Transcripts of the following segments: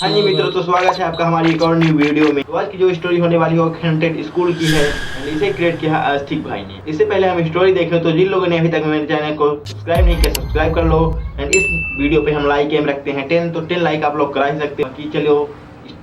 हाँ जी मित्रों, तो स्वागत है आपका हमारी एक और न्यू वीडियो में। तो आज की जो स्टोरी होने वाली है वो हॉन्टेड स्कूल की है एंड इसे क्रिएट किया है आस्तिक भाई ने। इससे पहले हम स्टोरी देखें तो जिन लोगों ने अभी तक मेरे चैनल को सब्सक्राइब नहीं किया सब्सक्राइब कर लो। एंड इस वीडियो पे हम लाइक एम रखते हैं 10, तो 10 लाइक आप लोग करा ही सकते हो। कि चलो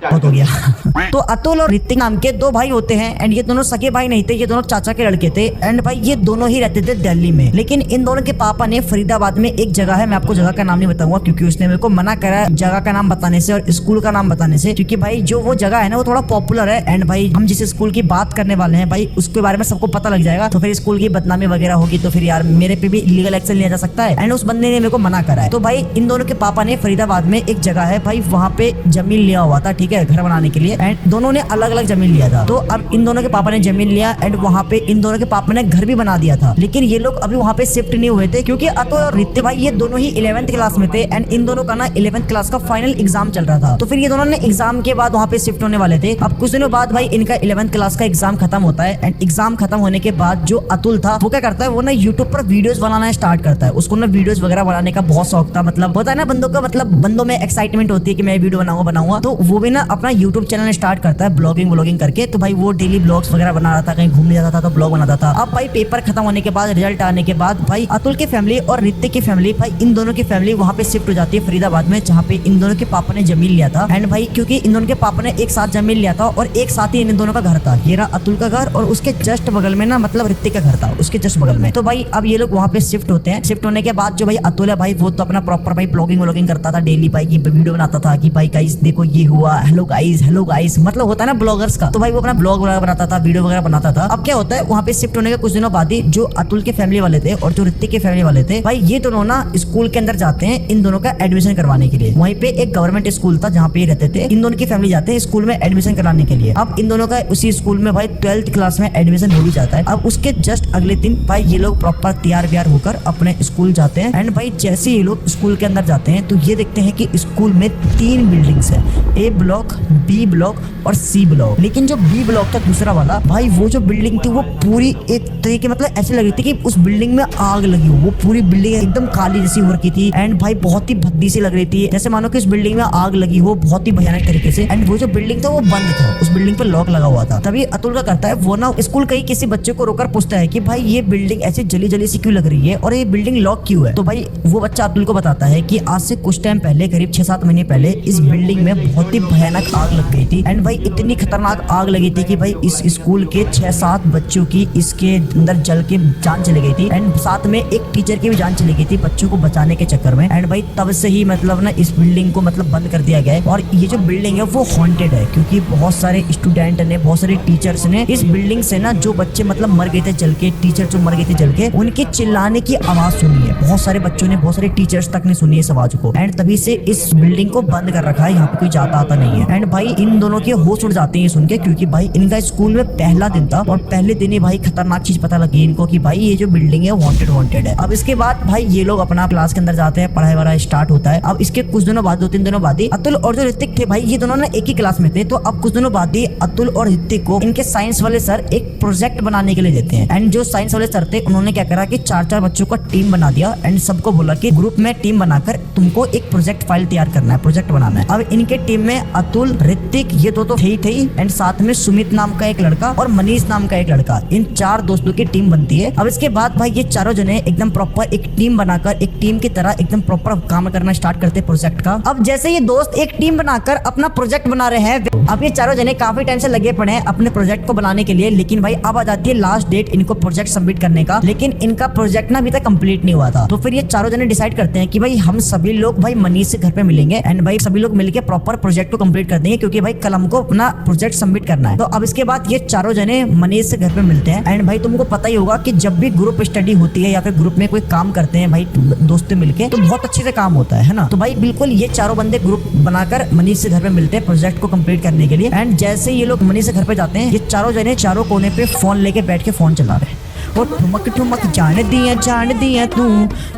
बहुत हो गया। तो अतुल और ऋतिक नाम के दो भाई होते हैं एंड ये दोनों सगे भाई नहीं थे, ये दोनों चाचा के लड़के थे। एंड भाई ये दोनों ही रहते थे दिल्ली में, लेकिन इन दोनों के पापा ने फरीदाबाद में एक जगह है, मैं आपको जगह का नाम नहीं बताऊंगा क्योंकि उसने मेरे को मना करा जगह का नाम बताने से और स्कूल का नाम बताने से, क्योंकि भाई जो वो जगह है ना वो थोड़ा पॉपुलर है। एंड भाई हम जिस स्कूल की बात करने वाले हैं भाई उसके बारे में सबको पता लग जाएगा, तो फिर स्कूल की बदनामी वगैरह होगी, तो फिर यार मेरे पे भी इलीगल एक्शन लिया जा सकता है। एंड उस बंदे ने मेरे को मना करा है। तो भाई इन दोनों के पापा ने फरीदाबाद में एक जगह है भाई, वहाँ पे जमीन लिया हुआ था, ठीक है, घर बनाने के लिए। एंड दोनों ने अलग अलग जमीन लिया था। तो अब इन दोनों के पापा ने जमीन लिया एंड वहाँ पे इन दोनों के पापा ने घर भी बना दिया था, लेकिन ये लोग अभी वहाँ पे शिफ्ट नहीं हुए थे क्योंकि अतुल और ऋतिक भाई ये दोनों ही 11th क्लास में थे एंड इन दोनों का ना 11th क्लास का फाइनल एग्जाम चल रहा था। तो फिर ये दोनों ने एग्जाम के बाद वहाँ पे शिफ्ट होने वाले थे। अब कुछ दिनों बाद भाई इनका 11th क्लास का एग्जाम खत्म होता है एंड एग्जाम खत्म होने के बाद जो अतुल था वो क्या करता है, वो ना यूट्यूब पर वीडियोस बनाना स्टार्ट करता है। उसको ना वीडियोस वगैरह बनाने का बहुत शौक था, मतलब होता है ना बंदों का, मतलब बंदों में एक्साइटमेंट होती है कि मैं वीडियो बनाऊंगा। तो वो भी ना अपना यूट्यूब चैनल स्टार्ट करता है ब्लॉगिंग करके। तो भाई वो डेली ब्लॉग्स वगैरह बना रहा था, कहीं घूमने जाता था तो ब्लॉग बनाता था। अब भाई पेपर खत्म होने के बाद, रिजल्ट आने के बाद भाई अतुल की फैमिली और ऋतिक की फैमिली, भाई इन दोनों की फैमिली वहाँ पे शिफ्ट हो जाती है फरीदाबाद में, जहाँ पे इन दोनों के पापा ने जमीन लिया था। एंड भाई क्योंकि इन दोनों के पापा ने एक साथ जमीन लिया था और एक साथ ही इन दोनों का घर था, ये रहा अतुल का घर और उसके जस्ट बगल में ना मतलब ऋतिक का घर था उसके जस्ट बगल में। तो भाई अब ये लोग वहाँ पे शिफ्ट होते हैं। शिफ्ट होने के बाद जो भाई अतुल है भाई वो तो अपना प्रॉपर भाई ब्लॉगिंग करता था डेली, भाई की वीडियो बनाता था कि भाई गाइस देखो ये हुआ, हेलो गाइस मतलब होता है ना ब्लॉगर्स का। तो भाई वो अपना ब्लॉग वगैरह बनाता था, वीडियो वगैरह बनाता था। अब क्या होता है, वहाँ पे शिफ्ट होने के कुछ दिनों बाद ही जो अतुल के फैमिली वाले थे और जो ऋतिक के फैमिली वाले थे भाई ये दोनों ना स्कूल के अंदर जाते हैं इन दोनों का एडमिशन करवाने के लिए। वहीं पे एक गवर्नमेंट स्कूल था जहाँ पे ये रहते थे। इन दोनों की फैमिली जाते हैं स्कूल में एडमिशन कराने के लिए। अब इन दोनों का उसी स्कूल में भाई 12th क्लास में एडमिशन हो भी जाता है। अब उसके जस्ट अगले दिन भाई ये लोग प्रॉपर तैयार होकर अपने स्कूल जाते हैं। एंड भाई जैसे ये लोग स्कूल के अंदर जाते हैं तो ये देखते हैं कि स्कूल में 3 बिल्डिंग्स है, A ब्लॉक, B ब्लॉक और C ब्लॉक। लेकिन जो B ब्लॉक था दूसरा वाला भाई, वो जो बिल्डिंग थी वो पूरी एक तरीके मतलब ऐसे लग रही थी कि उस बिल्डिंग में आग लगी हो। वो पूरी बिल्डिंग एकदम काली जैसी हो रखी थी एंड भाई बहुत ही भद्दी सी लग रही थी, जैसे मानो कि इस बिल्डिंग में आग लगी हो बहुत ही भयानक तरीके से। एंड वो जो बिल्डिंग था वो बंद था, उस बिल्डिंग पे लॉक लगा हुआ था। तभी अतुल का करता है वो ना स्कूल कहीं किसी बच्चे को रोकर पूछता है कि भाई ये बिल्डिंग ऐसे जली सी क्यों लग रही है और ये बिल्डिंग लॉक क्यों है। तो भाई वो बच्चा अतुल को बताता है कि आज से कुछ टाइम पहले, करीब 6-7 महीने पहले इस बिल्डिंग में बहुत ही भयानक आग लग गई थी। एंड भाई इतनी खतरनाक आग लगी थी कि भाई इस स्कूल के 6-7 बच्चों की इसके अंदर जल के जान चली गई थी। एंड साथ में एक टीचर की भी जान चली गई थी बच्चों को बचाने के चक्कर में। एंड भाई तब से ही मतलब ना इस बिल्डिंग को मतलब बंद कर दिया गया है और ये जो बिल्डिंग है वो हॉन्टेड है क्योंकि बहुत सारे स्टूडेंट ने, बहुत सारे टीचर्स ने इस बिल्डिंग से ना जो बच्चे मतलब मर गए थे जल के, टीचर जो मर गए थे जल के, उनके चिल्लाने की आवाज सुनी है। बहुत सारे बच्चों ने, बहुत सारे टीचर्स तक ने सुनी है इस आवाज को। एंड तभी से इस बिल्डिंग को बंद कर रखा है, यहाँ पे कोई जाता आता नहीं है। एंड भाई इन दोनों के होश उड़ जाते हैं सुन के, क्योंकि भाई इनका स्कूल में पहला दिन था और पहले दिन ही भाई खतरनाक चीज पता लगी इनको कि भाई ये जो बिल्डिंग है वांटेड है। अब इसके बाद भाई ये लोग अपना क्लास के अंदर जाते हैं, पढ़ाई वढ़ाई स्टार्ट होता है। अब इसके कुछ दिनों बाद, 2-3 दिनों बाद ही अतुल और जो ऋतिक थे भाई ये दोनों ना एक ही क्लास में थे। तो अब कुछ दिनों बाद ही अतुल और ऋतिक को इनके साइंस वाले सर एक प्रोजेक्ट बनाने के लिए देते हैं। एंड जो साइंस वाले सर थे उन्होंने क्या करा कि 4-4 बच्चों का टीम बना दिया एंड सबको बोला कि ग्रुप में टीम बनाकर तुमको एक प्रोजेक्ट फाइल तैयार करना है, प्रोजेक्ट बनाना है। अब इनके टीम में अतुल, ऋतिक ये दो तो थे ही एंड साथ में सुमित नाम का एक लड़का और मनीष नाम का एक लड़का, इन 4 दोस्तों की टीम बनती है। अब इसके बाद भाई ये चारों जने एकदम प्रॉपर एक टीम बनाकर, एक टीम की तरह एकदम प्रॉपर काम करना स्टार्ट करते हैं प्रोजेक्ट का। अब जैसे ये दोस्त एक टीम बनाकर अपना प्रोजेक्ट बना रहे हैं, अब ये चारों जने काफी टाइम से लगे पड़े हैं अपने प्रोजेक्ट को बनाने के लिए। लेकिन भाई अब आ जाती है लास्ट डेट इनको प्रोजेक्ट सबमिट करने का, लेकिन इनका प्रोजेक्ट ना अभी तक कंप्लीट नहीं हुआ था। तो फिर ये चारों जने डिसाइड करते हैं कि भाई हम सभी लोग भाई मनीष से घर पे मिलेंगे एंड भाई सभी लोग मिलकर प्रॉपर प्रोजेक्ट को कंप्लीट कर देंगे क्योंकि भाई कल हमको अपना प्रोजेक्ट सबमिट करना है। तो अब इसके बाद ये चारों जने मनीष से घर पे मिलते हैं। एंड भाई तुमको पता ही होगा कि जब भी ग्रुप स्टडी होती है या फिर ग्रुप में कोई काम करते हैं भाई दोस्त मिलके, तो बहुत अच्छे से काम होता है ना। तो भाई बिल्कुल ये चारों बंदे ग्रुप बनाकर मनीष से घर पे मिलते हैं प्रोजेक्ट को कंप्लीट करने के लिए। एंड जैसे ये लोग मनीष से घर पे जाते हैं, ये चारों जने चारों कोने पे फोन लेके बैठ के फोन चला रहे हैं वो ठुमक ठुमक जान दिया तू,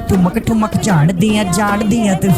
ठुमक ठुमक जान दिया तू।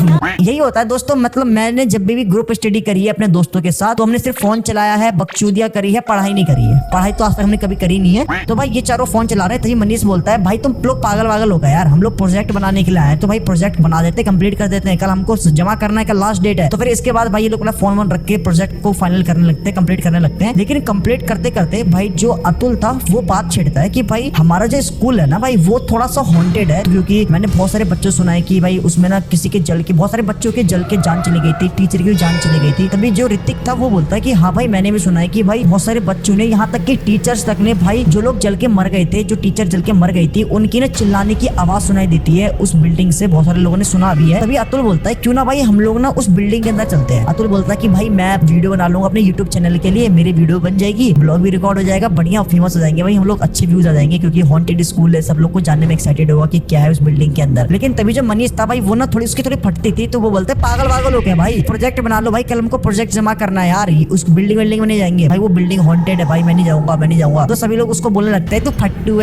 यही होता है दोस्तों। मतलब मैंने जब भी ग्रुप स्टडी करी है अपने दोस्तों के साथ, तो हमने सिर्फ फोन चलाया है, बकचोदियां करी है, पढ़ाई नहीं करी है। पढ़ाई तो आज तक हमने कभी करी नहीं है। तो भाई ये चारों फोन चला रहे हैं, तभी मनीष बोलता है भाई तुम लोग पागल हो गए यार, हम लोग प्रोजेक्ट बनाने के लिए आए, तो भाई प्रोजेक्ट बना देते, कंप्लीट कर देते हैं, कल हमको जमा करना है, कल लास्ट डेट है। तो फिर इसके बाद भाई ये लोग अपना फोन वोन रख के प्रोजेक्ट को फाइनल करने लगते हैं, कंप्लीट करने लगते हैं। लेकिन कंप्लीट करते करते भाई जो अतुल था वो बात छेड़ता है कि भाई हमारा जो स्कूल है ना भाई, वो थोड़ा सा हॉन्टेड है, क्योंकि मैंने बहुत सारे बच्चों सुना है कि भाई उसमें ना किसी के जल के, बहुत सारे बच्चों के जल के जान चली गई थी, टीचर की जान चली गई थी। तभी जो ऋतिक था वो बोलता है कि हाँ भाई मैंने भी सुना है कि भाई बहुत सारे बच्चों ने, यहाँ तक कि टीचर्स तक ने भाई, जो लोग जल के मर गए थे, जो टीचर जल के मर गई थी, उनकी ना चिल्लाने की आवाज सुनाई देती है उस बिल्डिंग से, बहुत सारे लोगों ने सुना भी है। तभी अतुल बोलता है क्यों ना भाई हम लोग ना उस बिल्डिंग के अंदर चलते हैं। अतुल बोलता है कि भाई मैं वीडियो बना लूंगा अपने यूट्यूब चैनल के लिए, मेरी वीडियो बन जाएगी, ब्लॉग भी रिकॉर्ड हो जाएगा, बढ़िया फेमस हो जाएंगे भाई हम लोग, अच्छे व्यूज आ जाएंगे, क्योंकि हॉन्टेड स्कूल है, सब लोग को जानने में एक्साइटेड होगा कि क्या है उस बिल्डिंग के अंदर। लेकिन तभी जो मनीष था भाई वो ना थोड़ी उसकी थोड़ी फटती थी, तो वो बोलते पागल हो गए भाई, प्रोजेक्ट बना लो भाई, कल हमको प्रोजेक्ट जमा करना है यार, उस बिल्डिंग में नहीं जाएंगे भाई, वो बिल्डिंग हॉन्टेड है भाई, मैं नहीं जाऊंगा। तो सभी लोग उसको बोलने लगते हैं तो फट्टू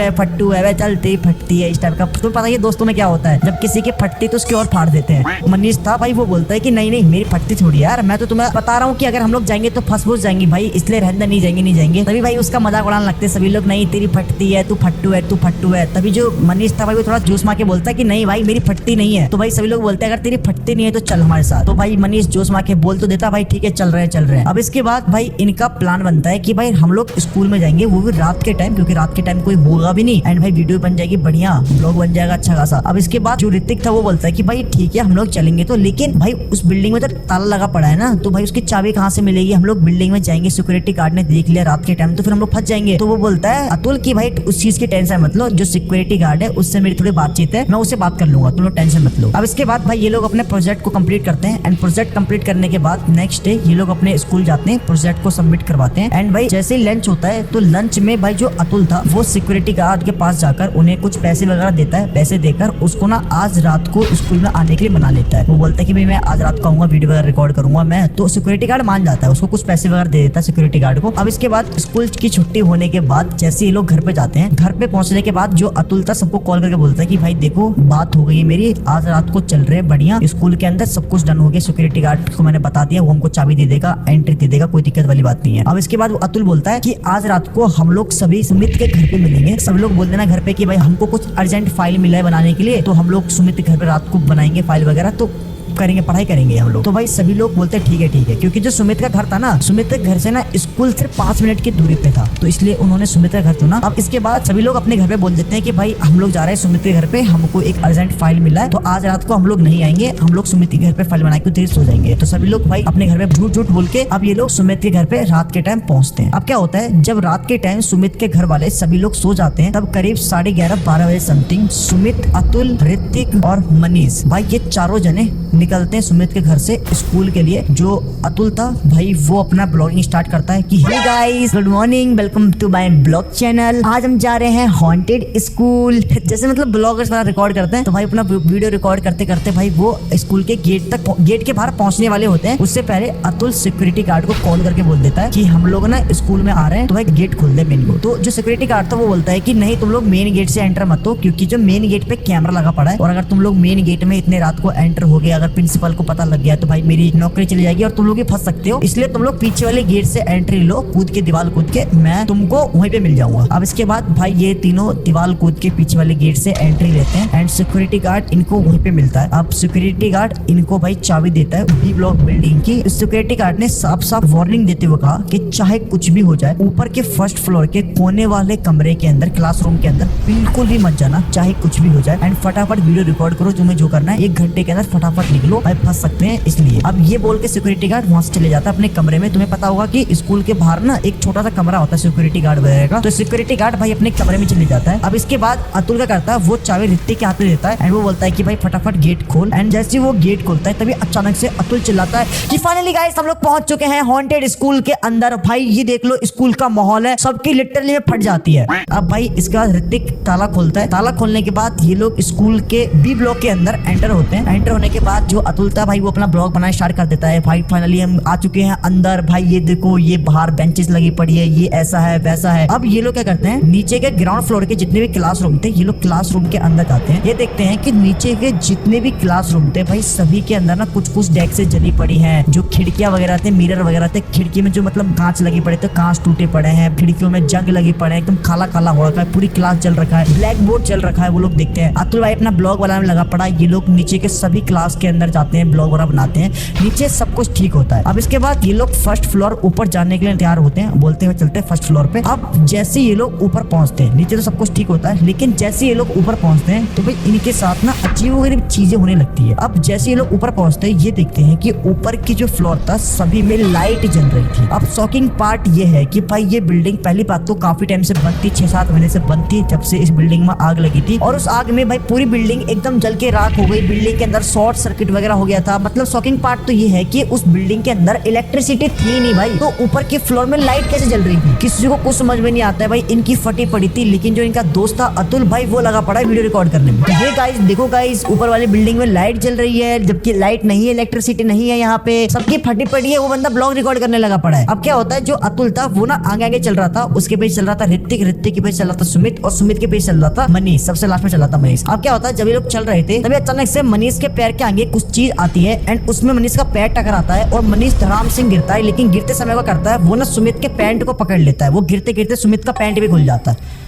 है वह चलती फटती है, इस टाइप का। तो पता है दोस्तों में क्या होता है, जब किसी की फटती तो उसकी और फाड़ देते हैं। मनीष था भाई वो बोलता है कि नहीं मेरी फटती थोड़ी यार, मैं तो तुम्हें बता रहा हूँ कि अगर हम लोग जाएंगे तो फंस जाएंगे भाई, इसलिए रहने नहीं जाएंगे। तभी भाई उसका मजाक उड़ाने लगते हैं सभी लोग, नहीं तेरी फटती है, तू फट्टू है। तभी जो मनीष था भाई वो थोड़ा जोश मार के बोलता है कि नहीं भाई मेरी फटती नहीं है। तो भाई सभी लोग बोलते हैं अगर तेरी फटती नहीं है तो चल हमारे साथ। तो भाई मनीष जोश मार के बोल तो देता भाई ठीक है चल रहे हैं। अब इसके बाद भाई इनका प्लान बनता है कि भाई हम लोग स्कूल में जाएंगे, वो भी रात के टाइम, क्योंकि रात के टाइम कोई होगा भी नहीं, एंड भाई वीडियो बन जाएगी बढ़िया, ब्लॉग बन जाएगा अच्छा खासा। अब इसके बाद जो ऋतिक था वो बोलता है कि भाई ठीक है हम लोग चलेंगे, तो लेकिन भाई उस बिल्डिंग में तो ताला लगा पड़ा है ना, तो भाई उसकी चाबी कहाँ से मिलेगी, हम लोग बिल्डिंग में जाएंगे, सिक्योरिटी गार्ड ने देख लिया रात के टाइम तो फिर हम लोग फंस जाएंगे। तो वो बोलता है अतुल की भाई उस चीज की टेंशन मत लो, जो सिक्योरिटी गार्ड है उससे मेरी थोड़ी बातचीत है, मैं उससे बात कर लूंगा, तुम लोग टेंशन मत लो। अब इसके बाद भाई ये लोग अपने प्रोजेक्ट को कंप्लीट करते हैं, एंड प्रोजेक्ट कंप्लीट करने के बाद नेक्स्ट डे ये लोग अपने स्कूल जाते हैं, प्रोजेक्ट को सबमिट करवाते हैं। एंड भाई जैसे ही लंच होता है तो लंच में भाई जो अतुल था वो सिक्योरिटी गार्ड के पास जाकर उन्हें कुछ पैसे वगैरह देता है, पैसे देकर उसको ना आज रात को स्कूल में आने के लिए मना लेता है। वो बोलता है कि भाई मैं आज रात को आऊंगा, वीडियो वगैरह रिकॉर्ड करूंगा मैं, तो सिक्योरिटी गार्ड मान जाता है, उसको कुछ पैसे वगैरह दे देता है सिक्योरिटी गार्ड को। अब इसके बाद स्कूल की छुट्टी होने के बाद जैसे ये लोग घर पे जाते हैं, घर पे पहुंचने के बाद जो अतुल था सबको कॉल करके बोलता है कि भाई देखो बात हो गई है मेरी, आज रात को चल रहे बढ़िया, स्कूल के अंदर सब कुछ डन हो गया, सिक्योरिटी गार्ड को मैंने बता दिया, वो हमको चाबी दे देगा, एंट्री दे देगा, कोई दिक्कत वाली बात नहीं है। अब इसके बाद वो अतुल बोलता है कि आज रात को हम लोग सभी सुमित के घर पे मिलेंगे, सब लोग बोल देना घर पे कि भाई हमको कुछ अर्जेंट फाइल मिला है बनाने के लिए, तो हम लोग सुमित के घर पे रात को बनाएंगे फाइल वगैरह, तो करेंगे, पढ़ाई करेंगे हम लोग। तो भाई सभी लोग बोलते हैं ठीक है, क्योंकि जो सुमित का घर था ना, सुमित के घर से ना स्कूल सिर्फ 5 मिनट की दूरी पे था, तो इसलिए उन्होंने सुमित का घर चुना। अब इसके बाद सभी लोग अपने घर पे बोल देते हैं कि भाई हम लोग जा रहे हैं सुमित के घर पे, हमको एक अर्जेंट फाइल मिला है, तो आज रात को हम लोग नहीं आएंगे, हम लोग सुमित के घर पे फाइल बना के देर सो जाएंगे। तो सभी लोग भाई अपने घर पे झूठ बोल के अब ये लोग सुमित के घर पे रात के टाइम पहुंचते हैं। अब क्या होता है, जब रात के टाइम सुमित के घर वाले सभी लोग सो जाते हैं, तब करीब 11:30-12 बजे समथिंग सुमित, अतुल, ऋतिक और मनीष भाई ये चारों जने निकलते हैं सुमित के घर से स्कूल के लिए। जो अतुल था भाई वो अपना ब्लॉगिंग स्टार्ट करता है कि hey guys, good morning, welcome to my blog channel, आज हम जा रहे हैं हॉन्टेड स्कूल। जैसे मतलब ब्लॉगर्स वाला रिकॉर्ड करते हैं, तो भाई अपना वीडियो रिकॉर्ड करते करते भाई वो स्कूल के गेट के बाहर पहुंचने वाले होते हैं। उससे पहले अतुल सिक्योरिटी गार्ड को कॉल करके बोल देता है कि हम लोग ना स्कूल में आ रहे हैं, तो भाई गेट खोल दे मेन को। तो जो सिक्योरिटी गार्ड था वो बोलता है कि नहीं तुम लोग मेन गेट से एंटर मत हो, क्योंकि जो मेन गेट पे कैमरा लगा पड़ा है, और अगर तुम लोग मेन गेट में इतने रात को एंटर हो गए, अगर प्रिंसिपल को पता लग गया तो भाई मेरी नौकरी चली जाएगी और तुम लोग भी फंस सकते हो, इसलिए तुम लोग पीछे वाले गेट से एंट्री लो, कूद के दीवार कूद के, मैं तुमको वहीं पे मिल जाऊंगा। अब इसके बाद भाई ये तीनों दीवार कूद के पीछे वाले गेट से एंट्री लेते हैं, एंड सिक्योरिटी गार्ड इनको वहीं पे मिलता है। अब सिक्योरिटी गार्ड इनको भाई चाबी देता है बी ब्लॉक बिल्डिंग की। सिक्योरिटी गार्ड ने साफ साफ वार्निंग देते हुए कहा कि चाहे कुछ भी हो जाए, ऊपर के फर्स्ट फ्लोर के कोने वाले कमरे के अंदर, क्लासरूम के अंदर बिल्कुल भी मत जाना, चाहे कुछ भी हो जाए, एंड फटाफट वीडियो रिकॉर्ड करो, तुम्हें जो करना है 1 घंटे के अंदर फटाफट निकलो, भाई फंस सकते हैं इसलिए। अब ये बोल के सिक्योरिटी गार्ड वहां से चले जाता है अपने कमरे में। तुम्हें पता होगा कि स्कूल के बाहर ना एक छोटा सा कमरा होता है सिक्योरिटी गार्ड वगैरह का, तो सिक्योरिटी गार्ड भाई अपने कमरे में चले जाता है। अब इसके बाद अतुल का करता है, वो चाबी ऋतिक के हाथ में देता है, एंड वो बोलता है कि भाई फटाफट गेट खोल, एंड जैसे वो गेट खोलता है तभी अचानक से अतुल चिल्लाता है कि फाइनली गाइस हम लोग पहुंच चुके हैं हॉन्टेड स्कूल के अंदर। भाई ये देख लो स्कूल का माहौल है, सबकी लिटरली में फट जाती है। अब भाई इसके बाद ऋतिक ताला खोलता है, ताला खोलने के बाद ये लोग स्कूल के बी ब्लॉक के अंदर एंटर होते हैं। एंटर होने के बाद जो अतुल था भाई वो अपना ब्लॉग बनाना स्टार्ट कर देता है। भाई फाइनली हम आ चुके हैं अंदर। भाई ये देखो, ये बाहर बेंचेस लगी पड़ी है, ये ऐसा है वैसा है। अब ये लोग क्या करते हैं, नीचे के ग्राउंड फ्लोर के जितने भी क्लासरूम थे, ये लोग क्लासरूम के अंदर जाते हैं। ये देखते हैं कि नीचे के जितने भी क्लासरूम थे भाई सभी के अंदर ना कुछ कुछ डेस्क से जली पड़ी है। जो खिड़कियां वगैरह थे, मिरर वगैरह थे, खिड़की में जो मतलब कांच लगे पड़े थे, कांच टूटे पड़े हैं, खिड़कियों में जंग लगे पड़े हैं, एकदम काला काला हो रखा है, पूरी क्लास जल रखा है, ब्लैक बोर्ड जल रखा है। वो लोग देखते हैं। अतुल भाई अपना ब्लॉग बनाने में लगा पड़ा। ये लोग नीचे के सभी क्लास के अंदर जाते हैं, ब्लॉग वगैरह बनाते हैं। नीचे सब कुछ ठीक होता है। अब इसके बाद ये लोग फर्स्ट फ्लोर ऊपर जाने के लिए तैयार होते हैं, बोलते हुए चलते हैं फर्स्ट फ्लोर पे। अब जैसे ये लोग ऊपर पहुंचते हैं, नीचे तो सब कुछ ठीक होता है, लेकिन जैसे ये लोग ऊपर पहुंचते हैं तो भाई इनके साथ ना अजीब चीजें होने लगती है। अब जैसे ये लोग ऊपर पहुंचते हैं, ये देखते हैं कि ऊपर की जो फ्लोर था सभी में लाइट जल रही थी। अब शॉकिंग पार्ट ये है कि भाई ये बिल्डिंग पहली बात तो काफी टाइम से बंद थी, 6-7 महीने से बंद थी, जब से इस बिल्डिंग में आग लगी थी। और उस आग में भाई पूरी बिल्डिंग एकदम जल के राख हो गई। बिल्डिंग के अंदर शॉर्ट सर्किट वगैरह हो गया था। मतलब शॉकिंग पार्ट तो ये है कि उस बिल्डिंग के अंदर इलेक्ट्रिसिटी थी नहीं भाई, तो ऊपर के फ्लोर में लाइट कैसे जल रही थी किसी को कुछ समझ में नहीं आता है भाई। इनकी फटी पड़ी थी, लेकिन जो इनका दोस्त था अतुल भाई वो लगा पड़ा है वीडियो रिकॉर्ड करने में। ये गाइस देखो गाइस, ऊपर वाली बिल्डिंग में लाइट जल रही है, जबकि लाइट नहीं है, इलेक्ट्रिसिटी नहीं है, यहाँ पे सबकी फटी पड़ी है। वो बंदा ब्लॉग रिकॉर्ड करने लगा पड़ा है। अब क्या होता है, जो अतुल था वो ना आगे आगे चल रहा था, उसके पीछे चल रहा था ऋतिक, ऋतिक के पीछे चल रहा था सुमित, और सुमित के पीछे चल रहा था मनीष, सबसे लास्ट में चल रहा था मनीष। अब क्या होता है, जब ये लोग चल रहे थे तभी अचानक से मनीष के पैर के आगे कुछ चीज आती है एंड उसमें मनीष का पैर टकराता है और मनीष धड़ाम से गिरता है। लेकिन गिरते समय वो करता है, वो ना सुमित के पैंट को पकड़ लेता है। वो गिरते गिरते सुमित का पैंट भी खुल जाता है।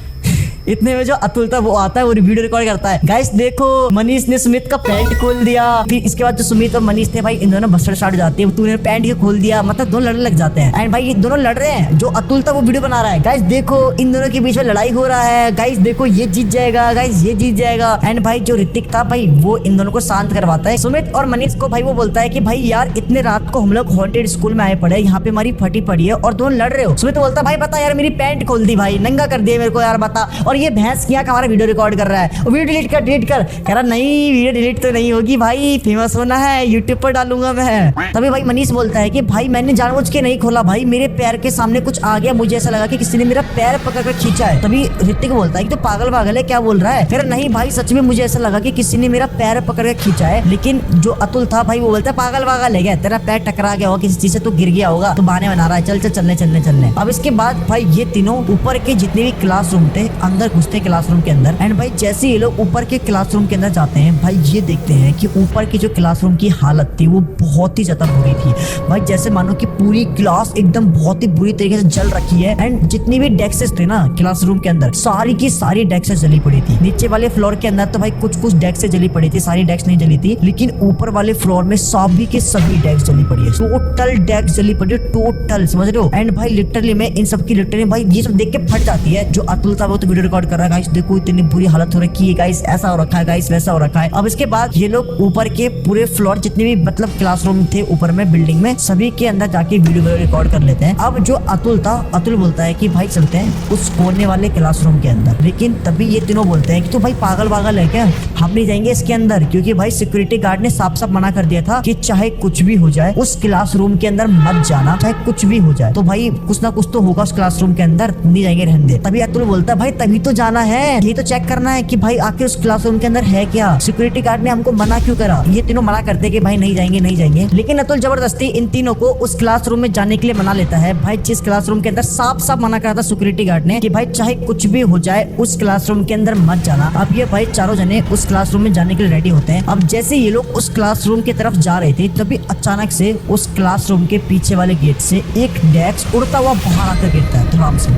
इतने में जो अतुल था वो आता है और वीडियो रिकॉर्ड करता है। गाइस देखो, मनीष ने सुमित का पैंट खोल दिया। फिर इसके बाद जो सुमित और मनीष थे भाई, इन दोनों बस्टर स्टार्ट हो जाती है। तूने पैंट ही खोल दिया, मतलब दोनों लड़ने लग जाते हैं। एंड भाई ये दोनों लड़ रहे हैं, जो अतुल था वो वीडियो बना रहा है। गाइस देखो, इन दोनों के बीच में लड़ाई हो रहा है। गाइस देखो, ये जीत जाएगा, गाइस ये जीत जाएगा। एंड भाई जो ऋतिक था भाई वो इन दोनों को शांत करवाता है। सुमित और मनीष को भाई वो बोलता है कि भाई यार इतने रात को हम लोग हॉन्टेड स्कूल में आए पड़े, यहाँ पे हमारी फटी पड़ी है और दोनों लड़ रहे हो। सुमित बोलता है भाई बता यार, मेरी पैंट खोल दी भाई, नंगा कर दिया मेरे को यार, बता। और ये भैंस किया हमारा वीडियो रिकॉर्ड कर रहा है, वीडियो डिलीट कर। कह रहा नहीं, वीडियो डिलीट तो नहीं होगी भाई, फेमस होना है, यूट्यूब पर डालूंगा मैं। तभी भाई मनीष बोलता है कि भाई मैंने जानबूझ के नहीं खोला भाई, मेरे पैर के सामने कुछ आ गया, मुझे ऐसा लगा कि किसी ने मेरा पैर पकड़ कर खींचा है। तभी ऋतिक बोलता है कि तो पागल है, क्या बोल रहा है। फिर नहीं भाई सच में मुझे ऐसा लगा कि किसी ने मेरा पैर पकड़ कर खींचा है। लेकिन जो अतुल था भाई वो बोलता है पागल है क्या, तेरा पैर टकरा गया होगा किसी चीज से, तो गिर गया होगा, तो बहाने बना रहा है, चल चलने। अब इसके बाद भाई ये तीनों ऊपर के जितने भी क्लासरूम थे अंदर घुसते क्लासरूम के अंदर। एंड भाई जैसे ये लोग ऊपर के क्लासरूम के अंदर जाते हैं भाई, ये देखते हैं कि ऊपर की जो क्लासरूम की हालत थी वो बहुत ही ज्यादा बुरी थी भाई। जैसे मानो कि पूरी क्लास एकदम बहुत ही बुरी तरीके से जल रखी है। एंड जितनी भी डेस्क थे ना क्लासरूम के अंदर, सारी की सारी डेस्क जली पड़ी थी। नीचे वाले फ्लोर के अंदर तो भाई कुछ डेस्क जली पड़ी थी, सारी डेस्क नहीं जली थी, लेकिन ऊपर वाले फ्लोर में सभी के सभी डेस्क जली पड़ी है। टोटल डेस्क जली पड़ी है, टोटल, समझ रहे हो। एंड भाई लिटरली में इन सब की लिटरली भाई ये सब देख के फट जाती है। जो अतुल था वो तो वीडियो रिकॉर्ड कर रहा है, गाइस देखो इतनी बुरी हालत हो रखी है, गाइस ऐसा हो रखा है, गाइस वैसा हो रखा है। अब इसके बाद ये लोग ऊपर के पूरे फ्लोर जितने भी मतलब क्लासरूम थे ऊपर में बिल्डिंग में, सभी के अंदर जाके वीडियो रिकॉर्ड कर लेते हैं। अब जो अतुल था, अतुल बोलता है कि भाई चलते हैं उस कोने वाले क्लासरूम के अंदर। लेकिन तभी ये तीनों बोलते हैं कि तो भाई पागल है क्या, हम नहीं जाएंगे इसके अंदर, क्योंकि भाई सिक्योरिटी गार्ड ने साफ साफ मना कर दिया था कि चाहे कुछ भी हो जाए उस क्लासरूम के अंदर मत जाना, चाहे कुछ भी हो जाए। तो भाई कुछ ना कुछ तो होगा उस क्लासरूम के अंदर, नहीं जाएंगे, रहने दे। तभी अतुल बोलता है भाई तभी तो जाना है, ये तो चेक करना है कि भाई आखिर उस क्लासरूम के अंदर है क्या, सिक्योरिटी गार्ड ने हमको मना क्यों करा। ये तीनों मना करते कि भाई नहीं जाएंगे। लेकिन अतुल जबरदस्ती इन तीनों को उस क्लासरूम में जाने के लिए मना लेता है भाई, जिस क्लासरूम के अंदर साफ साफ मना करा था सिक्योरिटी गार्ड ने कि भाई चाहे कुछ भी हो जाए उस क्लासरूम के अंदर मत जाना। अब ये भाई चारों जने उस क्लासरूम में जाने के लिए रेडी होते हैं। अब जैसे ये लोग उस क्लासरूम की तरफ जा रहे थे तभी अचानक से उस क्लासरूम के पीछे वाले गेट से एक डेस्क उड़ता हुआ बाहर आकर गिरता है धड़ाम से।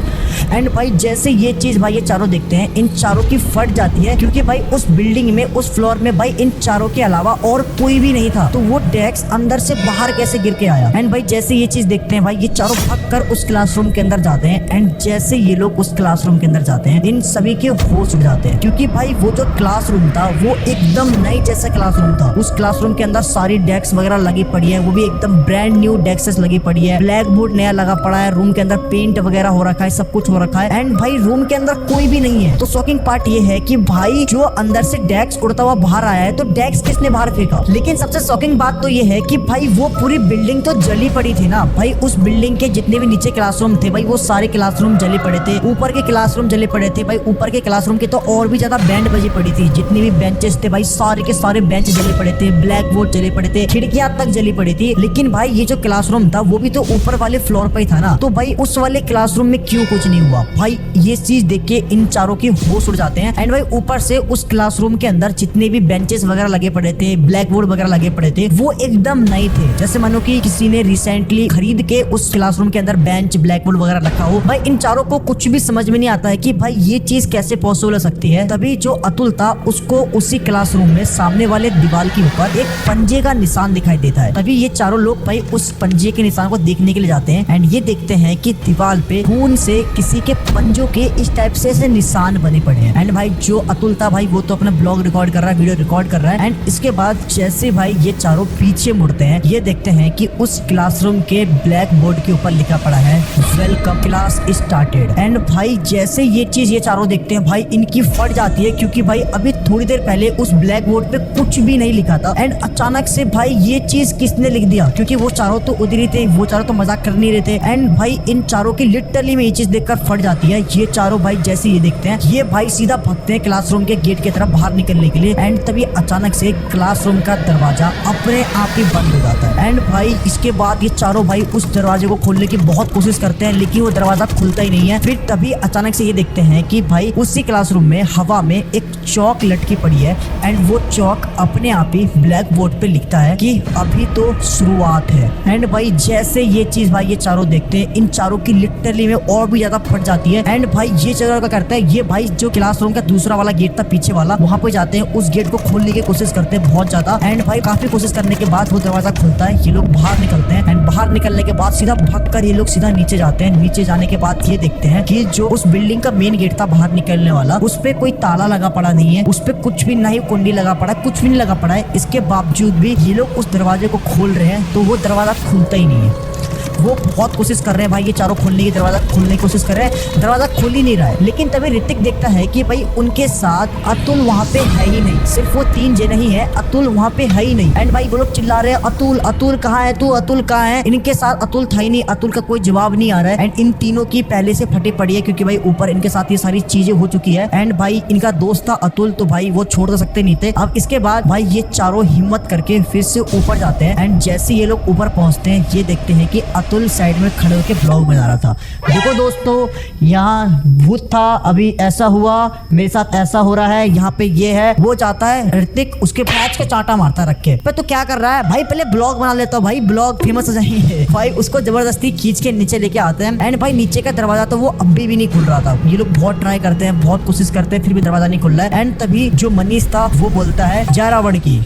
एंड भाई जैसे ये चीज भाई ये चारों देखते हैं, इन चारों की फट जाती है, क्योंकि भाई उस बिल्डिंग में उस फ्लोर में भाई इन चारों के अलावा और कोई भी नहीं था, तो वो डेस्क अंदर से बाहर कैसे गिर के आया। एंड भाई जैसे ये चीज देखते हैं भाई, ये चारों भाग कर उस क्लासरूम के अंदर जाते हैं। एंड जैसे ये लोग उस क्लासरूम के अंदर जाते हैं, इन सभी के होश उड़ जाते हैं, क्योंकि भाई वो जो क्लासरूम था वो एकदम नई जैसा क्लासरूम था। उस क्लासरूम के अंदर सारी डेस्क वगैरह लगी पड़ी है, वो भी एकदम ब्रांड न्यू डेस्क लगी पड़ी है, ब्लैक बोर्ड नया लगा पड़ा है, रूम के अंदर पेंट वगैरह हो रखा है, सब कुछ हो रखा है। एंड भाई रूम के अंदर कोई कोई भी नहीं है। तो शॉकिंग पार्ट ये है कि भाई जो अंदर से डेस्क उड़ता हुआ बाहर आया है, तो डेस्क किसने बाहर फेंका। लेकिन सबसे शॉकिंग बात तो ये है कि भाई वो पूरी बिल्डिंग तो जली पड़ी थी ना भाई। उस बिल्डिंग के जितने भी नीचे क्लासरूम थे भाई, वो सारे क्लासरूम जले पड़े थे। ऊपर के क्लासरूम जले पड़े थे भाई। ऊपर के क्लासरूम के तो और भी ज्यादा बैंड बजी पड़ी थी। जितने भी बेंचेस थे भाई, सारे के सारे बेंच जले पड़े थे, ब्लैक बोर्ड जले पड़े थे, खिड़कियां तक जली पड़ी थी। लेकिन भाई ये जो क्लासरूम था वो भी तो ऊपर वाले फ्लोर पे ही था ना, तो भाई उस वाले क्लासरूम में क्यों कुछ नहीं हुआ। भाई ये चीज देख के इन चारों की होश उड़ जाते हैं। एंड भाई ऊपर से उस क्लासरूम के अंदर जितने भी बेंचेस वगैरह लगे पड़े थे, ब्लैक बोर्ड वगैरह लगे पड़े थे, वो एकदम नए थे। जैसे मानो कि किसी ने रिसेंटली खरीद के उस क्लासरूम के अंदर बेंच, ब्लैक बोर्ड वगैरह रखा हो। भाई इन चारों को कुछ भी समझ में नहीं आता है कि भाई ये चीज कैसे पॉसिबल हो सकती है। तभी जो अतुल था उसको उसी क्लासरूम में सामने वाले दीवार के ऊपर एक पंजे का निशान दिखाई देता है। तभी ये चारों लोग भाई उस पंजे के निशान को देखने के लिए जाते हैं। एंड ये देखते हैं कि दीवार पे खून से किसी के पंजों के इस टाइप से निशान बने पड़े हैं। एंड भाई जो अतुल था भाई वो तो अपना ब्लॉग रिकॉर्ड कर रहा है, वीडियो रिकॉर्ड कर रहा है। एंड इसके बाद जैसे भाई ये चारों पीछे मुड़ते हैं, ये देखते हैं कि उस क्लासरूम के ब्लैक बोर्ड के ऊपर लिखा पड़ा है वेलकम क्लास स्टार्टेड। एंड भाई जैसे ये चीज ये चारों देखते हैं भाई इनकी फट जाती है, क्योंकि भाई अभी थोड़ी देर पहले उस ब्लैक बोर्ड पे कुछ भी नहीं लिखा था। एंड अचानक से भाई ये चीज किसने लिख दिया, क्योंकि वो चारों तो उधर ही थे, वो चारों तो मजाक कर नहीं रहे थे। एंड भाई इन चारों की लिटरली में ये चीज देखकर फट जाती है। ये चारों भाई जैसे ये देखते हैं, ये भाई सीधा भागते हैं क्लासरूम के गेट की तरफ बाहर निकलने के लिए। एंड तभी अचानक से क्लासरूम का दरवाजा अपने आप ही बंद हो जाता है। एंड भाई इसके बाद ये चारों भाई उस दरवाजे को खोलने की बहुत कोशिश करते हैं, लेकिन वो दरवाजा खुलता ही नहीं है। फिर तभी अचानक से ये देखते हैं कि भाई उसी क्लासरूम में हवा में एक चौक लटकी पड़ी है। एंड वो चौक अपने आप ही ब्लैक बोर्ड पे लिखता है कि अभी तो शुरुआत है। एंड भाई जैसे ये चीज भाई ये चारों देखते हैं, इन चारों की लिटरली में और भी ज्यादा फट जाती है। एंड भाई ये चारों क्या करता है, ये भाई जो क्लासरूम का दूसरा वाला गेट था पीछे वाला, वहां पे जाते हैं, उस गेट को खोलने की कोशिश करते हैं बहुत ज्यादा। एंड भाई काफी कोशिश करने के बाद वो दरवाजा खुलता है, ये लोग बाहर निकलते हैं। एंड बाहर निकलने के बाद सीधा भागकर ये लोग सीधा नीचे जाते हैं। नीचे जाने के बाद ये देखते हैं कि जो उस बिल्डिंग का मेन गेट था बाहर निकलने वाला, उस पे कोई ताला लगा पड़ा नहीं है, उस पे कुछ भी नहीं कुंडी लगा पड़ा है, कुछ भी नहीं लगा पड़ा है। इसके बावजूद भी ये लोग उस दरवाजे को खोल रहे हैं, तो वो दरवाजा खुलता ही नहीं है। वो बहुत कोशिश कर रहे हैं भाई ये चारों खोलने की, दरवाजा खोलने की कोशिश कर रहे हैं, दरवाजा खुल ही नहीं रहा है। लेकिन तभी ऋतिक देखता है कि भाई उनके साथ अतुल वहाँ पे है ही नहीं, सिर्फ वो 3 जने ही है, अतुल वहाँ पे है ही नहीं। एंड भाई वो लोग चिल्ला रहे हैं अतुल अतुल कहाँ है तू, अतुल कहाँ है। इनके साथ अतुल था ही नहीं, अतुल का कोई जवाब नहीं आ रहा है। एंड इन तीनों की पहले से फटी पड़ी है, क्योंकि भाई ऊपर इनके साथ ये सारी चीजें हो चुकी है। एंड भाई इनका दोस्त था अतुल, तो भाई वो छोड़ तो सकते नहीं थे। अब इसके बाद भाई ये चारों हिम्मत करके फिर से ऊपर जाते हैं। एंड जैसे ये लोग ऊपर पहुंचते हैं, ये देखते हैं कि अतुल साइड में खड़े होकर ब्लॉग बना रहा था। देखो दोस्तों, यहाँ भूत था, अभी ऐसा हुआ, मेरे साथ ऐसा हो रहा है, यहाँ पे ये है। वो चाहता है ऋतिक उसके पैच के चाटा मारता रख के। तो क्या कर रहा है भाई, पहले ब्लॉग बना लेता हूँ भाई, ब्लॉग फेमस हो जाएंगे। भाई उसको जबरदस्ती खींच के नीचे लेके आते हैं। एंड भाई नीचे का दरवाजा तो वो अभी भी नहीं खुल रहा था। ये लोग बहुत ट्राई करते हैं, बहुत कोशिश करते हैं, फिर भी दरवाजा नहीं खुल रहा है। एंड तभी जो मनीष था वो बोलता है जय रावण की,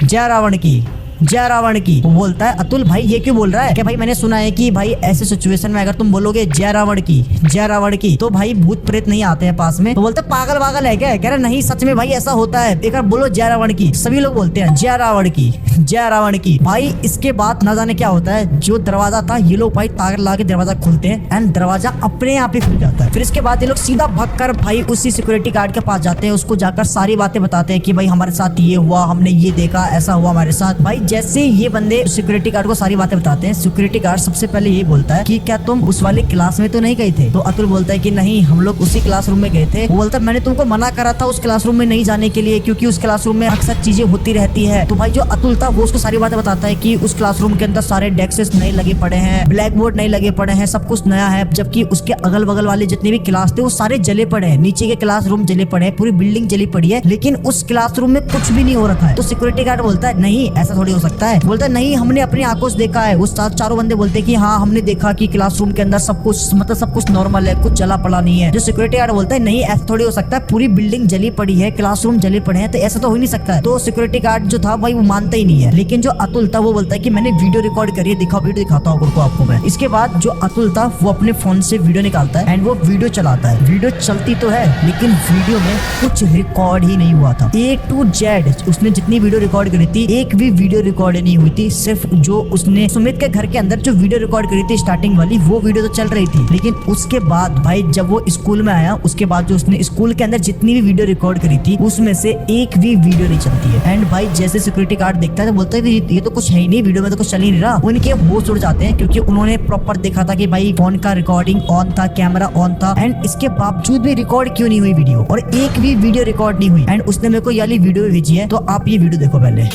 जय रावण की, जय रावण की। वो बोलता है अतुल भाई ये क्यों बोल रहा है, कि भाई मैंने सुना है कि भाई ऐसे सिचुएशन में अगर तुम बोलोगे जय रावण की, जय रावण की, तो भाई भूत प्रेत नहीं आते हैं पास में। तो बोलते पागल पागल है क्या, कह रहे नहीं सच में भाई ऐसा होता है, एक बार बोलो जय रावण की। सभी लोग बोलते हैं जय रावण की, जय रावण की। भाई इसके बाद ना जाने क्या होता है, जो दरवाजा था ये लोग भाई तार ला के दरवाजा खोलते हैं। एंड दरवाजा अपने आप ही खुल जाता है। फिर इसके बाद ये लोग सीधा भागकर भाई उसी सिक्योरिटी गार्ड के पास जाते हैं, उसको जाकर सारी बातें बताते हैं कि भाई हमारे साथ ये हुआ, हमने ये देखा, ऐसा हुआ हमारे साथ। भाई जैसे ये बंदे सिक्योरिटी गार्ड को सारी बातें बताते हैं, सिक्योरिटी गार्ड सबसे पहले ये बोलता है कि क्या तुम उस वाले क्लास में तो नहीं गए थे। तो अतुल बोलता है कि नहीं, हम लोग उसी क्लासरूम में गए थे। वो बोलता है मैंने तुमको मना करा था उस क्लासरूम में नहीं जाने के लिए, क्योंकि उस क्लासरूम में अक्सर चीजें होती रहती है। तो भाई जो अतुल था वो उसको सारी बातें बताता है कि उस क्लासरूम के अंदर सारे डेस्क नहीं लगे पड़े हैं, ब्लैक बोर्ड नहीं लगे पड़े हैं, सब कुछ नया है। जबकि उसके अगल बगल वाले जितने भी क्लास थे वो सारे जले पड़े हैं, नीचे के क्लासरूम जले पड़े हैं, पूरी बिल्डिंग जली पड़ी है, लेकिन उस क्लासरूम में कुछ भी नहीं हो रखा है। तो सिक्योरिटी गार्ड बोलता है नहीं ऐसा थोड़ी हो सकता है। बोलता है नहीं, हमने अपनी आंखों से देखा है। उस चारों बंदे बोलते हैं कि हाँ हमने देखा कि क्लासरूम के अंदर सब कुछ मतलब सब कुछ नॉर्मल है, कुछ जला पड़ा नहीं है। जो सिक्योरिटी गार्ड बोलता है नहीं ऐसा थोड़ी हो सकता है, पूरी बिल्डिंग जली पड़ी है, क्लासरूम जले पड़े हैं, तो ऐसा तो हो ही नहीं सकता है। तो सिक्योरिटी गार्ड जो था भाई वो मानता ही नहीं है। लेकिन जो अतुल था वो बोलता है कि मैंने वीडियो रिकॉर्ड करी है, दिखाओ वीडियो दिखाता हूँ आपको मैं। इसके बाद जो अतुल था वो अपने फोन से वीडियो निकालता है एंड वो वीडियो चलाता है। वीडियो चलती तो है लेकिन वीडियो में कुछ रिकॉर्ड ही नहीं हुआ था। A to Z उसने जितनी वीडियो रिकॉर्ड करी थी, एक भी वीडियो रिकॉर्ड नहीं हुई थी। सिर्फ जो उसने सुमित के घर के अंदर जो वीडियो रिकॉर्ड करी थी स्टार्टिंग वाली, वो वीडियो तो चल रही थी। लेकिन उसके बाद भाई जब वो स्कूल में आया, उसके बाद जो उसने स्कूल के अंदर जितनी भी वीडियो रिकॉर्ड करी थी उसमें से एक भी वीडियो नहीं चलती है। एंड भाई जैसे सिक्योरिटी गार्ड देखता है तो बोलता है कि ये तो कुछ है ही नहीं, वीडियो में तो कुछ चल ही नहीं रहा। उनके होश उड़ जाते हैं क्योंकि उन्होंने प्रॉपर देखा था कि भाई फोन का रिकॉर्डिंग ऑन था, कैमरा ऑन था, एंड इसके बावजूद भी रिकॉर्ड क्यों नहीं हुई वीडियो, और एक भी वीडियो रिकॉर्ड नहीं हुई। एंड उसने मेरे को ये वाली वीडियो भेजी है, तो आप ये वीडियो देखो पहले।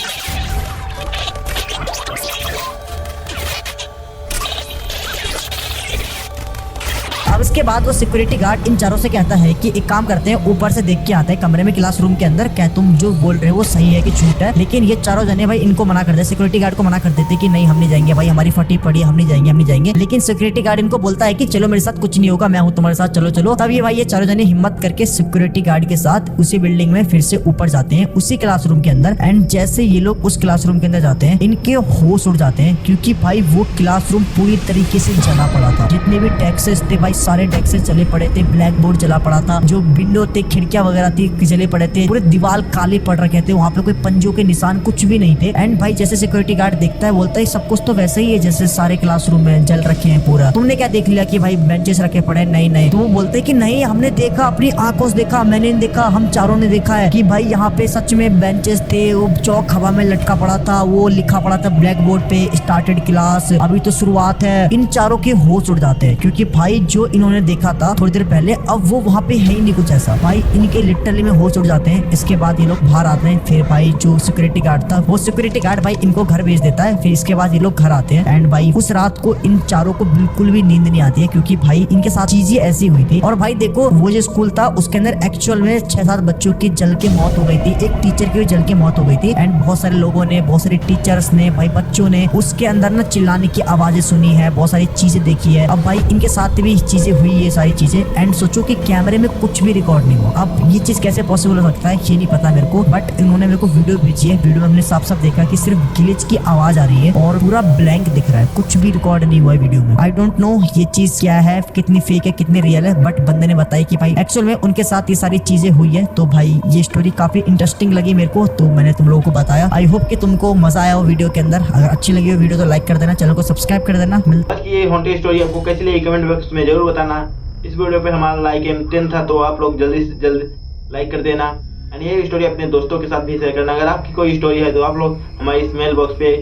अब इसके बाद वो सिक्योरिटी गार्ड इन चारों से कहता है कि एक काम करते हैं, ऊपर से देख के आते हैं कमरे में क्लासरूम के अंदर, क्या तुम जो बोल रहे हो वो सही है कि झूठ है। लेकिन ये चारों जने भाई इनको मना कर दे, सिक्योरिटी गार्ड को मना कर देते कि नहीं हम नहीं जाएंगे भाई, हमारी फटी पड़ी है, हम नहीं जाएंगे हम नहीं जाएंगे। लेकिन सिक्योरिटी गार्ड इनको बोलता है कि चलो मेरे साथ कुछ नहीं होगा, मैं हूँ तुम्हारे साथ, चलो चलो। तब ये भाई ये चारों जने हिम्मत करके सिक्योरिटी गार्ड के साथ उसी बिल्डिंग में फिर से ऊपर जाते हैं, उसी क्लासरूम के अंदर। एंड जैसे ये लोग उस क्लासरूम के अंदर जाते हैं, इनके होश उड़ जाते हैं क्योंकि भाई वो क्लासरूम पूरी तरीके से जला पड़ा था। जितने भी डेस्क थे भाई सारे डेस्क जले पड़े थे, ब्लैक बोर्ड जला पड़ा था, जो विंडो थे, खिड़कियां वगैरह थी, जले पड़े थे, पूरे दीवार काले पड़ रखे थे, वहाँ पे कोई पंजों के निशान कुछ भी नहीं थे। एंड भाई जैसे सिक्योरिटी गार्ड देखता है बोलता है सब कुछ तो वैसे ही है जैसे सारे क्लासरूम में जल रखे हैं पूरा, तुमने क्या देख लिया कि भाई बेंचेस रखे पड़े? नहीं नहीं। तो वो बोलते हैं कि नहीं हमने देखा, अपनी आंखों से देखा, मैंने देखा, हम चारों ने देखा है कि भाई यहाँ पे सच में बेंचेस थे, वो चौक हवा में लटका पड़ा था, वो लिखा पड़ा था ब्लैक बोर्ड पे स्टार्टेड क्लास, अभी तो शुरुआत है। इन चारों के होश उड़ जाते हैं क्योंकि भाई जो इन्होंने देखा था थोड़ी देर पहले, अब वो वहाँ पे है ही नहीं कुछ ऐसा। भाई इनके लिटरली में होश उड़ जाते हैं। इसके बाद ये लोग बाहर आते हैं। फिर भाई जो सिक्योरिटी गार्ड था, वो सिक्योरिटी गार्ड भाई इनको घर भेज देता है। फिर इसके बाद ये लोग घर आते हैं। एंड भाई उस रात को इन चारों को बिल्कुल भी नींद नहीं आती है क्योंकि भाई इनके साथ चीजें ऐसी हुई थी। और भाई देखो वो जो स्कूल था उसके अंदर एक्चुअल में 6-7 बच्चों की जल के मौत हो गई थी, एक टीचर की भी जल के मौत हो गई थी। एंड बहुत सारे लोगों ने, बहुत सारे टीचर्स ने, भाई बच्चों ने उसके अंदर ना चिल्लाने की आवाजें सुनी है, बहुत सारी चीजें देखी है। अब भाई इनके साथ भी चीजें हुई, ये सारी चीजें। एंड सोचो कि कैमरे में कुछ भी रिकॉर्ड नहीं हुआ। अब ये चीज कैसे पॉसिबल हो सकता है ये नहीं पता मेरे को, बट इन्होंने मेरे को वीडियो भेजी है। वीडियो में हमने साफ साफ देखा कि सिर्फ ग्लिच की आवाज आ रही है और पूरा ब्लैंक दिख रहा है, कुछ भी रिकॉर्ड नहीं हुआ है वीडियो में। आई डोंट नो ये चीज क्या है, कितनी फेक है कितनी रियल है, बट बंदे ने बताया कि भाई एक्चुअल में उनके साथ ये सारी चीजें हुई है। तो भाई ये स्टोरी काफी इंटरेस्टिंग लगी मेरे को, तो मैंने तुम लोगों को बताया। आई होप कि तुमको मजा आया हो वीडियो के अंदर। अगर अच्छी लगी हो वीडियो तो लाइक कर देना, चैनल को सब्सक्राइब कर देना। आज की ये हॉन्टेड स्टोरी आपको कैसी लगी कमेंट बॉक्स में जरूर बताना। इस वीडियो पे हमारा लाइक एम 10 था, तो आप लोग जल्दी से जल्द लाइक कर देना। एंड ये स्टोरी अपने दोस्तों के साथ भी शेयर करना। अगर आपकी कोई स्टोरी है तो आप लोग हमारे इस मेल बॉक्स पे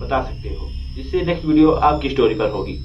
बता सकते हो, जिससे नेक्स्ट वीडियो आपकी स्टोरी पर होगी।